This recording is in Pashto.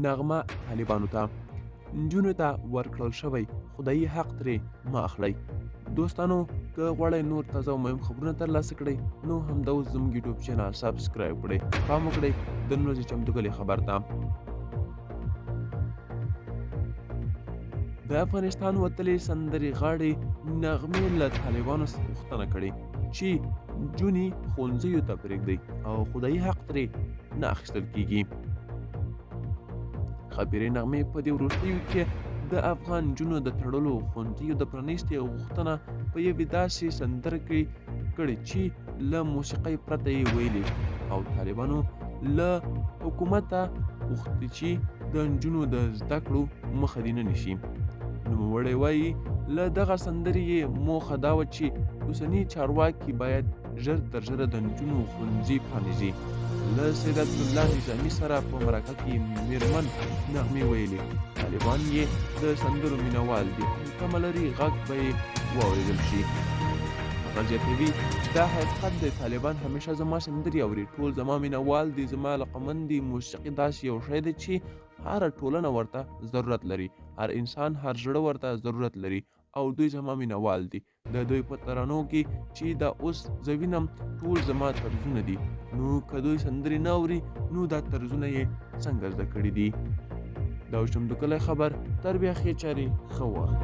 نغمه طالبانو ته نجونو ته ورکړل شوی خدایي حق ترې مه اخلئ. دوستانو که غواړئ نور تازه او مهم خبرونه ترلاسه کړئ نو همدا اوس زموږ یوټیوب چینل سبسکرایب کړئ. پام وکړئ د نن ورځې چمتو خبر ته. د افغانستان وتلې سندرې غاړې نغمې له طالبانو څخه غوښتنه کړې چې نجونې ښوونځیو ته پرېږدئ او خدایي حق ترې نه اخیستل کیږي. خبرې نغمې په دې وروستیو کې د افغان نجونو د تړلو ښوونځیو د پرانیستې غوښتنه په یوې داسې سندره کې کړې چې له موسیقۍ پرته یې ویلې او طالبانو له حکومته غوښتي چې د نجونو د زده کړو مخه دې نه نیسي. نوموړی وایي له دغه سندرې یې موخه دا وه چې اوسني چارواکي باید ژر تر ژره د نجونو ښوونځي پرانیزي. له سید الله نظامي سره په مرکه کې میرمن نغمې ویلې طالبان یې د سندرو مینوال دي، تمه لري غږ به یې واورېدل شي. هغه زیاتوي دا حقیقت دی، طالبان همیشه زما سندرې اوري، ټول زما مینوال دي، زما علاقمند دي. موسیقي داسې یو شی دی چې هره ټولنه ورته ضرورت لري، هر انسان هر زړه ورته ضرورت لري او دوی زما مینوال دي. د دوی په ترانو کې چې دا اوس زه وینم ټول زما طرزونه دي، نو که دوی سندرې نه اوري نو دا طرزونه یې څنګه زده کړي دي. دا اوس چمتو کلی خبر تر بیا ښې چارې ښه وخت.